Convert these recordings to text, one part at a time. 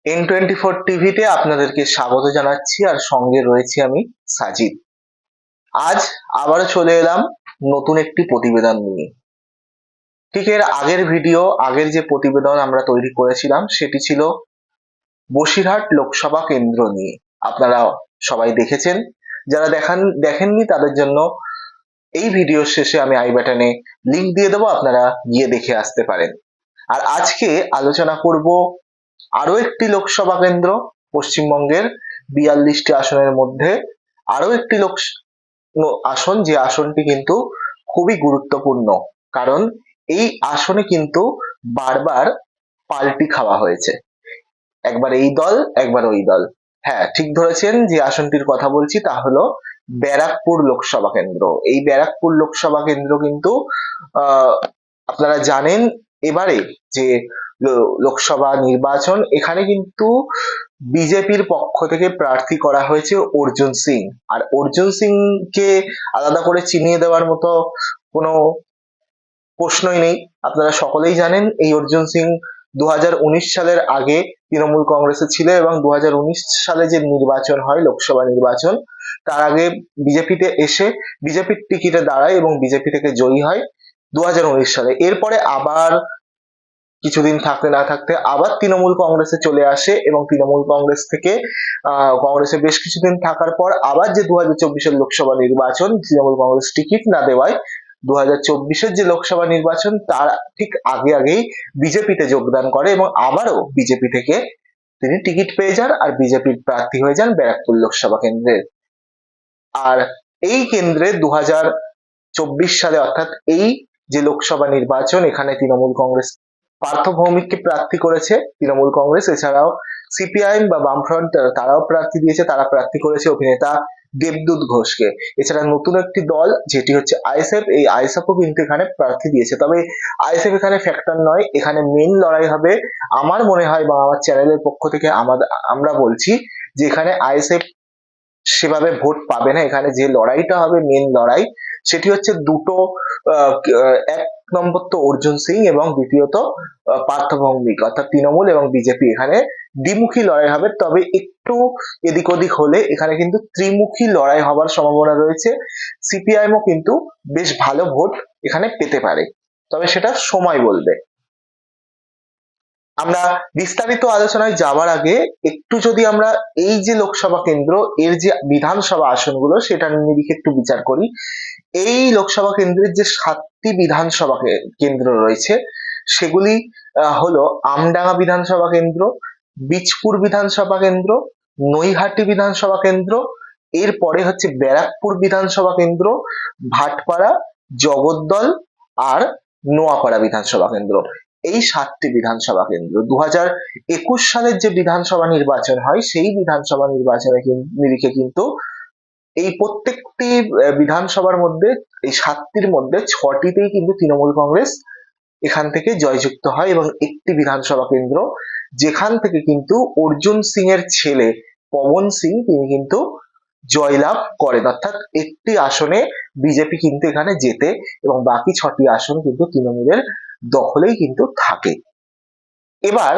N24 টিভিতে আপনাদেরকে স্বাগত জানাচ্ছি আর সঙ্গে রয়েছি আমি সাজিদ। আজ আবারও চলে এলাম নতুন একটি প্রতিবেদন নিয়ে। ঠিক এর আগের যে প্রতিবেদন আমরা তৈরি করেছিলাম সেটি ছিল বসিরহাট লোকসভা কেন্দ্র নিয়ে। আপনারা সবাই দেখেছেন, যারা দেখেননি তাদের জন্য এই ভিডিওর শেষে আমি আই বাটনে লিংক দিয়ে দেবো, আপনারা গিয়ে দেখে আসতে পারেন। আর আজকে আলোচনা করব আরো একটি লোকসভা কেন্দ্র, পশ্চিমবঙ্গের 42টি আসনের মধ্যে আরো একটি আসন, যে আসনটি কিন্তু খুবই গুরুত্বপূর্ণ, কারণ এই আসনে কিন্তু বারবার পাল্টি খাওয়া হয়েছে, একবার এই দল একবার ওই দল। হ্যাঁ, ঠিক ধরেছেন, যে আসনটির কথা বলছি তা হলো ব্যারাকপুর লোকসভা কেন্দ্র। এই ব্যারাকপুর লোকসভা কেন্দ্র কিন্তু আপনারা জানেন, এবারে যে লোকসভা নির্বাচন, এখানে কিন্তু বিজেপির পক্ষ থেকে প্রার্থী করা হয়েছে অর্জুন সিং। আর অর্জুন সিং কে আলাদা করে চিনিয়ে দেওয়ার মতো কোনো প্রশ্নই নেই। আপনারা সকলেই জানেন এই অর্জুন সিং 2019 সালের আগে তৃণমূল কংগ্রেসে ছিল, এবং 2019 সালে যে নির্বাচন হয় লোকসভা নির্বাচন, তার আগে বিজেপিতে এসে বিজেপির টিকিটে দাঁড়ায় এবং বিজেপি থেকে জয়ী হয় 2019 সালে। এরপরে আবার কিছুদিন থাকতে না থাকতে আবার তৃণমূল কংগ্রেসে চলে আসে, এবং তৃণমূল কংগ্রেস থেকে কংগ্রেসে বেশ কিছুদিন থাকার পর আবার যে 2024-এর লোকসভা নির্বাচন, তৃণমূল কংগ্রেস টিকিট না দেওয়ায় 2024-এর যে লোকসভা নির্বাচন তার ঠিক আগেই বিজেপিতে যোগদান করে, এবং আবারও বিজেপি থেকে তিনি টিকিট পেয়ে যান আর বিজেপির প্রার্থী হয়ে যান ব্যারাকপুর লোকসভা কেন্দ্রের। আর এই কেন্দ্রে 2024 সালে, অর্থাৎ এই যে লোকসভা নির্বাচন, এখানে তৃণমূল কংগ্রেস পার্থ ভৌমিককে প্রার্থী করেছে তৃণমূল কংগ্রেস। এছাড়াও সিপিআইএম বা বামফ্রন্ট তারাও প্রার্থী দিয়েছে, তারা প্রার্থী করেছে অভিনেতা দেবদূত ঘোষকে। এছাড়া নতুন একটি দল যেটি হচ্ছে আইএসএফ, এই আইএসএফও কিন্তু এখানে প্রার্থী দিয়েছে। তবে আইএসএফ এখানে ফ্যাক্টর নয়, এখানে মেন লড়াই হবে, আমার মনে হয় বা আমার চ্যানেলের পক্ষ থেকে আমরা বলছি যে এখানে আইএসএফ সেভাবে ভোট পাবে না। এখানে যে লড়াইটা হবে, মেন লড়াই, সেটি হচ্ছে দুটো, এক নম্বর তো অর্জুন সিং এবং দ্বিতীয়ত পার্থ ভৌমিক, অর্থাৎ তৃণমূল এবং বিজেপি এখানে দ্বিমুখী লড়াই হবে। তবে একটু এদিক ওদিক হলে এখানে কিন্তু ত্রিমুখী লড়াই হবার সম্ভাবনা রয়েছে। সিপিআইএমও কিন্তু বেশ ভালো ভোট এখানে পেতে পারে, তবে সেটা সময় বলবে। আমরা বিস্তারিত আলোচনায় যাওয়ার আগে একটু যদি আমরা এই যে লোকসভা কেন্দ্র, এর যে বিধানসভা আসনগুলো সেটার নিরিখে একটু বিচার করি। এই লোকসভা কেন্দ্রের যে 7টি বিধানসভা কেন্দ্র রয়েছে সেগুলি হলো আমডাঙ্গা বিধানসভা কেন্দ্র, বীজপুর বিধানসভা কেন্দ্র, নৈহাটি বিধানসভা কেন্দ্র, এরপরে হচ্ছে ব্যারাকপুর বিধানসভা কেন্দ্র, ভাটপাড়া, জগদ্দল আর নোয়াপাড়া বিধানসভা কেন্দ্র। এই 7টি বিধানসভা কেন্দ্র 2021 সালের যে বিধানসভা নির্বাচন হয় সেই বিধানসভা নির্বাচনের নিরিখে কিন্তু এই প্রত্যেকটি বিধানসভার মধ্যে, এই 7টির মধ্যে 6টিতেই কিন্তু তৃণমূল কংগ্রেস এখান থেকে জয়যুক্ত হয়, এবং একটি বিধানসভা কেন্দ্র যেখান থেকে কিন্তু অর্জুন সিং এর ছেলে পবন সিং তিনি কিন্তু জয়লাভ করেন, অর্থাৎ একটি আসনে বিজেপি কিন্তু এখানে জেতে, এবং বাকি 6টি আসন কিন্তু তৃণমূলের দখলেই কিন্তু থাকে। এবার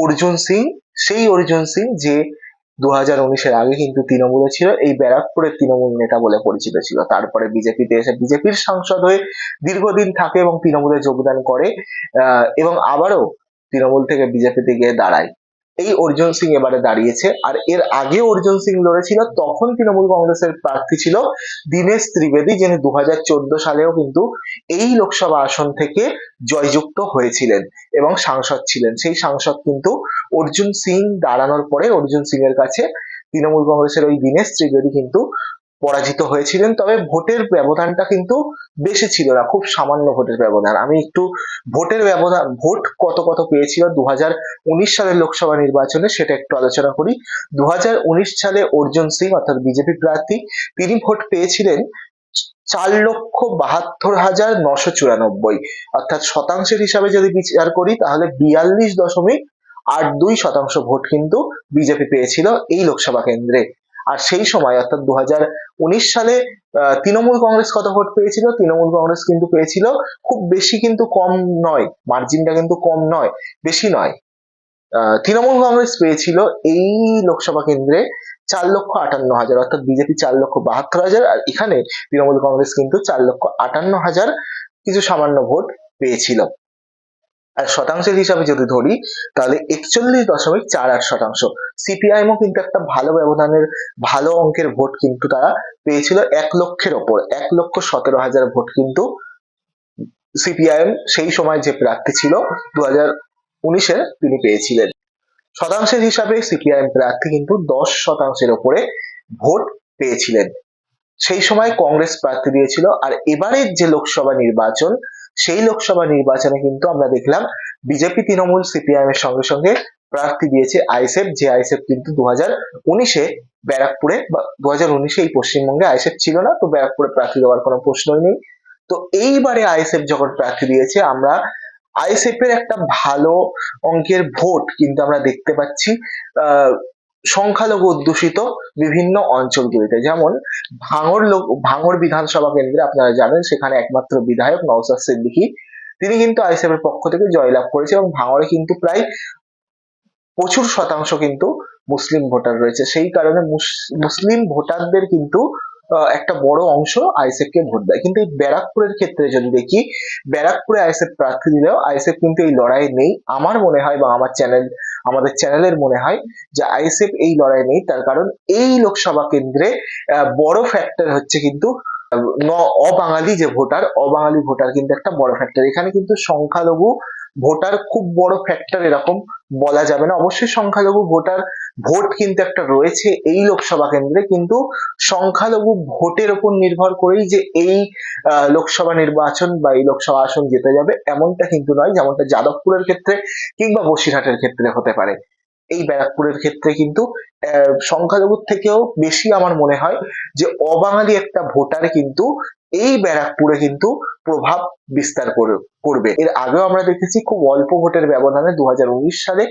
অর্জুন সিং, সেই অর্জুন সিং যে 2019-এর আগে কিন্তু তৃণমূলে ছিল, এই ব্যারাকপুরের তৃণমূল নেতা বলে পরিচিত ছিল। তারপরে বিজেপিতে এসে বিজেপির সাংসদ হয়ে দীর্ঘদিন থাকে এবং তৃণমূলে যোগদান করে, এবং আবারও তৃণমূল থেকে বিজেপিতে গিয়ে দাঁড়ায়। এই অর্জুন সিং এবারে দাঁড়িয়েছে। আর এর আগে অর্জুন সিং লড়েছিল, তখন তৃণমূল কংগ্রেসের প্রার্থী ছিল দীনেশ ত্রিবেদী, যিনি 2014 সালেও কিন্তু এই লোকসভা আসন থেকে জয়যুক্ত হয়েছিলেন এবং সাংসদ ছিলেন। সেই সাংসদ কিন্তু অর্জুন সিং দাঁড়ানোর পরে অর্জুন সিং এর কাছে তৃণমূল কংগ্রেসের ওই দীনেশ ত্রিবেদী কিন্তু পরাজিত হয়েছিলেন। তবে ভোটের ব্যবধানটা কিন্তু বেশি ছিল না, খুব সামান্য ভোটের ব্যবধান। আমি একটু ভোটের ব্যবধান, ভোট কত পেয়েছিল 2019 সালের লোকসভা নির্বাচনে সেটা একটু আলোচনা করি। 2019 সালে অর্জুন সিং, অর্থাৎ বিজেপি প্রার্থী, তিনি ভোট পেয়েছিলেন 4,72,994, অর্থাৎ শতাংশের হিসাবে যদি বিচার করি তাহলে 42.82% ভোট কিন্তু বিজেপি পেয়েছিল এই লোকসভা কেন্দ্রে। আর সেই সময় অর্থাৎ 2019 সালে তৃণমূল কংগ্রেস কত ভোট পেয়েছিল? তৃণমূল কংগ্রেস কিন্তু পেয়েছিল, খুব বেশি কিন্তু কম নয়, মার্জিনটা কিন্তু কম নয়, বেশি নয়, তৃণমূল কংগ্রেস পেয়েছিল এই লোকসভা কেন্দ্রে 4,58,000, অর্থাৎ বিজেপি 4,72,000, আর এখানে তৃণমূল কংগ্রেস কিন্তু 4,58,000 কিছু সামান্য ভোট পেয়েছিল। আর শতাংশের হিসাবে যদি ধরি তাহলে 41.48%। সিপিআইএমও কিন্তু একটা ভালো ব্যবধানের, ভালো অঙ্কের ভোট কিন্তু তারা পেয়েছিল, 1 লক্ষের ওপর, 1,17,000 ভোট কিন্তু সিপিআইএম সেই সময় যে প্রার্থী ছিল 2019-এ তিনি পেয়েছিলেন। শতাংশের হিসাবে সিপিআইএম প্রার্থী কিন্তু 10% ওপরে ভোট পেয়েছিলেন। সেই সময় কংগ্রেস প্রার্থী দিয়েছিল। আর এবারের যে লোকসভা নির্বাচন, সেই লোকসভা নির্বাচনে কিন্তু আমরা দেখলাম বিজেপি, তৃণমূল, সিপিআইএম এর সঙ্গে সঙ্গে প্রার্থী দিয়েছে আইএসএফ, যে আইএসএফ কিন্তু 2019-এ ব্যারাকপুরে, বা 2019-এ এই পশ্চিমবঙ্গে আইএসএফ ছিল না, তো ব্যারাকপুরে প্রার্থী দেওয়ার কোনো প্রশ্নই নেই। তো এইবারে আইএসএফ যখন প্রার্থী দিয়েছে, আমরা আইএসএফ এর একটা ভালো অঙ্কের ভোট কিন্তু আমরা দেখতে পাচ্ছি সংখ্যালঘু অধ্যুষিত বিভিন্ন অঞ্চলগুলিতে। যেমন ভাঙড় বিধানসভা কেন্দ্রে আপনারা জানেন সেখানে একমাত্র বিধায়ক নওশাদ সিদ্দিকী, তিনি কিন্তু আইএসএফ এর পক্ষ থেকে জয়লাভ করেছে, এবং ভাঙড়ে কিন্তু প্রায় প্রচুর শতাংশ কিন্তু মুসলিম ভোটার রয়েছে। সেই কারণে মুসলিম ভোটারদের কিন্তু একটা বড় অংশ আইএসএফ কে ভোট দেয়। কিন্তু এই ব্যারাকপুরের ক্ষেত্রে যদি দেখি, ব্যারাকপুরে আইএসএফ প্রার্থী দিলেও আইএসএফ কিন্তু এই লড়াইয়ে নেই। আমার মনে হয়, বা আমাদের চ্যানেলের মনে হয় যে আইএসএফ এই লড়াইয়ে নেই। তার কারণ এই লোকসভা কেন্দ্রে বড় ফ্যাক্টর হচ্ছে কিন্তু অবাঙালি যে অবাঙালি ভোটার কিন্তু একটা বড় ফ্যাক্টর। এখানে কিন্তু সংখ্যালঘু ভোটার খুব বড় ফ্যাক্টর এরকম বলা যাবে না। অবশ্যই সংখ্যালঘু ভোট কিন্তু একটা রয়েছে এই লোকসভা কেন্দ্রে, কিন্তু সংখ্যালঘু ভোটের উপর নির্ভর করেই যে এই লোকসভা নির্বাচন বা এই লোকসভা আসন জিতে যাবে এমনটা কিন্তু নয়, যেমনটা যাদবপুরের ক্ষেত্রে কিংবা বসিরহাটের ক্ষেত্রে হতে পারে। এই ব্যারাকপুরের ক্ষেত্রে কিন্তু সংখ্যালঘুর থেকেও বেশি আমার মনে হয় যে অবাঙালি একটা ভোটার কিন্তু এই ব্যারাকপুরে কিন্তু প্রভাব বিস্তার করবে। এর আগেও আমরা দেখেছি খুব অল্প ভোটের ব্যবধানে 2019 সালে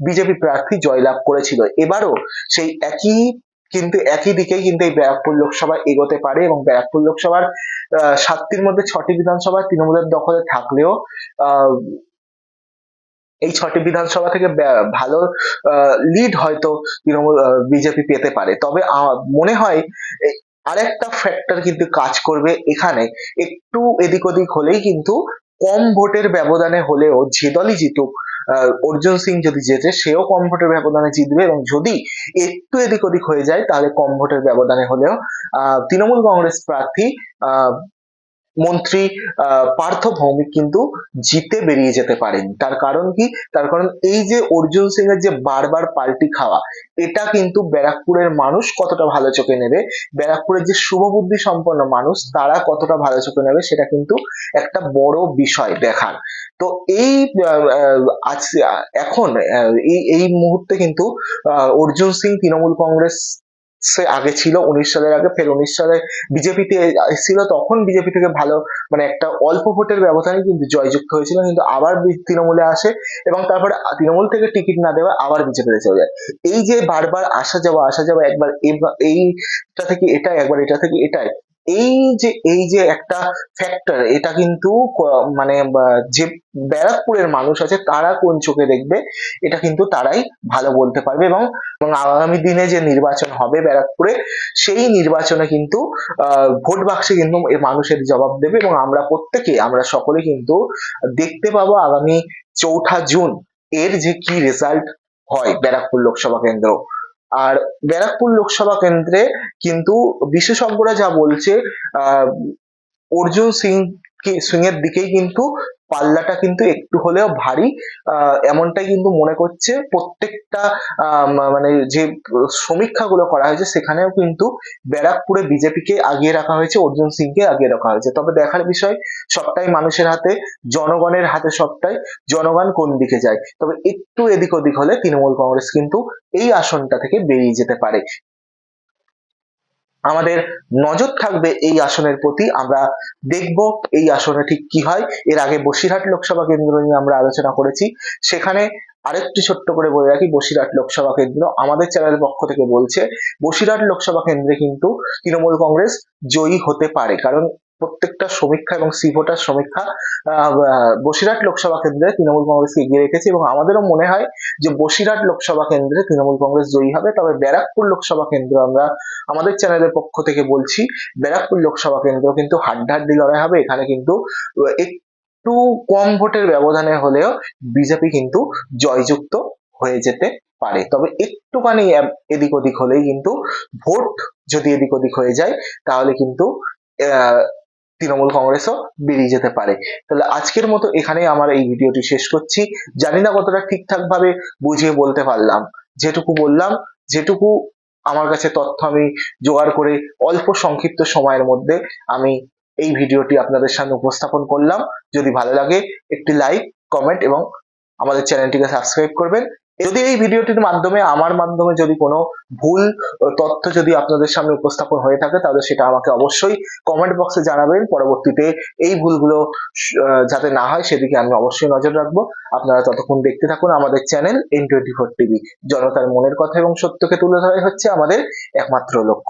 বিজেপি প্রার্থী জয়লাভ করেছিল। এবারও সেই একই দিকেই কিন্তু এই ব্যারাকপুর লোকসভা এগোতে পারে, এবং ব্যারাকপুর লোকসভার 7টির মধ্যে 6টি বিধানসভা তৃণমূলের দখলে থাকলেও এই 6টি বিধানসভা থেকে ভালো লিড হয়তো তৃণমূল বিজেপি পেতে পারে। তবে মনে হয় আরেকটা ফ্যাক্টর কিন্তু কাজ করবে এখানে, একটু এদিক ওদিক হলেই কিন্তু, কম ভোটের ব্যবধানে হলেও যে দলই জিতুক, অর্জুন সিং যদি জেতে সেও কম ভোটের ব্যবধানে জিতবে, এবং যদি একটু এদিক ওদিক হয়ে যায় তাহলে কম ভোটের ব্যবধানে হলেও তৃণমূল কংগ্রেস প্রার্থী মন্ত্রী পার্থ ভৌমিক কিন্তু জিতে বেরিয়ে যেতে পারেন। তার কারণ কি? তার কারণ এই যে অর্জুন সিং এর যে বারবার পাল্টি খাওয়া, এটা কিন্তু ব্যারাকপুরের মানুষ কতটা ভালো চোখে নেবে, ব্যারাকপুরের যে শুভবুদ্ধি সম্পন্ন মানুষ তারা কতটা ভালো চোখে নেবে, সেটা কিন্তু একটা বড় বিষয় দেখার। তো এই এখন এই মুহূর্তে কিন্তু অর্জুন সিং তৃণমূল কংগ্রেস সে আগে ছিল 19 সালের আগে, ফের 19 সালে বিজেপিতে এসেছিল, তখন বিজেপি থেকে ভালো মানে একটা অল্প ভোটের ব্যবধানে কিন্তু জয়যুক্ত হয়েছিল, কিন্তু আবার তৃণমূলে আসে, এবং তারপরে তৃণমূল থেকে টিকিট না দেওয়া আবার বিজেপিতে চলে যায়। এই যে বারবার আসা যাওয়া, একবার এইটা থেকে এটা, একবার এটা থেকে এটাই, এই যে একটা ফ্যাক্টর, এটা কিন্তু মানে যে ব্যারাকপুরের মানুষ আছে তারা কোন চোখে দেখবে, এটা কিন্তু তারাই ভালো বলতে পারবে। এবং আগামী দিনে যে নির্বাচন হবে ব্যারাকপুরে, সেই নির্বাচনে কিন্তু ভোট বাক্সে কিন্তু মানুষের জবাব দেবে, এবং আমরা সকলে কিন্তু দেখতে পাবো আগামী 4ঠা জুন এর যে কি রেজাল্ট হয় ব্যারাকপুর লোকসভা কেন্দ্র। আর ব্যারাকপুর লোকসভা কেন্দ্রে কিন্তু বিশেষজ্ঞরা যা বলছে, অর্জুন সিং এর দিকেই কিন্তু পাল্লাটা কিন্তু একটু হলেও ভারী, এমনটাই কিন্তু মনে করছে প্রত্যেকটা মানে যে সমীক্ষাগুলো করা হয়েছে সেখানেও কিন্তু ব্যারাকপুরে বিজেপিকে আগিয়ে রাখা হয়েছে, অর্জুন সিংকে আগিয়ে রাখা হয়েছে। তবে দেখার বিষয়, সবটাই মানুষের হাতে, জনগণের হাতে সবটাই, জনগণ কোন দিকে যায়। তবে একটু এদিক ওদিক হলে তৃণমূল কংগ্রেস কিন্তু এই আসনটা থেকে বেরিয়ে যেতে পারে। আমাদের নজর থাকবে এই আসনের প্রতি, আমরা দেখব এই আসনে ঠিক কি হয়। এর আগে বসিরহাট লোকসভা কেন্দ্র নিয়ে আমরা আলোচনা করেছি, সেখানে আরেকটি ছোট্ট করে বলে রাখি, বসিরহাট লোকসভা কেন্দ্র আমাদের চ্যানেলের পক্ষ থেকে বলছে, বসিরহাট লোকসভা কেন্দ্রে কিন্তু তৃণমূল কংগ্রেস জয়ী হতে পারে। কারণ প্রত্যেকটা সমীক্ষা এবং সি ভোটার সমীক্ষা বসিরহাট লোকসভা কেন্দ্রে তৃণমূল কংগ্রেসকে এগিয়ে রেখেছে, এবং আমাদেরও মনে হয় যে বসিরহাট লোকসভা কেন্দ্রে তৃণমূল কংগ্রেস জয়ী হবে। তবে ব্যারাকপুর লোকসভা কেন্দ্র আমরা আমাদের চ্যানেলের পক্ষ থেকে বলছি, ব্যারাকপুর লোকসভা কেন্দ্র কিন্তু হাড্ডাহাড্ডি লড়াই হবে। এখানে কিন্তু একটু কম ভোটের ব্যবধানে হলেও বিজেপি কিন্তু জয়যুক্ত হয়ে যেতে পারে। তবে একটুখানি এদিক ওদিক হলেই কিন্তু, ভোট যদি এদিক ওদিক হয়ে যায় তাহলে কিন্তু তৃণমূল কংগ্রেসও বেরিয়ে যেতে পারে। তাহলে আজকের মতো এখানেই আমার এই ভিডিওটি শেষ করছি। জানি না কতটা ঠিকঠাক ভাবে বুঝিয়ে বলতে পারলাম। যেটুকু বললাম, যেটুকু আমার কাছে তথ্য আমি জোগাড় করে অল্প সংক্ষিপ্ত সময়ের মধ্যে আমি এই ভিডিওটি আপনাদের সামনে উপস্থাপন করলাম। যদি ভালো লাগে একটি লাইক, কমেন্ট এবং আমাদের চ্যানেলটিকে সাবস্ক্রাইব করবেন। যদি এই ভিডিওটির মাধ্যমে, আমার মাধ্যমে যদি কোনো ভুল তথ্য যদি আপনাদের সামনে উপস্থাপন হয়ে থাকে, তাহলে সেটা আমাকে অবশ্যই কমেন্ট বক্সে জানাবেন। পরবর্তীতে এই ভুলগুলো যাতে না হয় সেদিকে আমি অবশ্যই নজর রাখবো। আপনারা ততক্ষণ দেখতে থাকুন আমাদের চ্যানেল N24 টিভি। জনতার মনের কথা এবং সত্যকে তুলে ধরাই হচ্ছে আমাদের একমাত্র লক্ষ্য।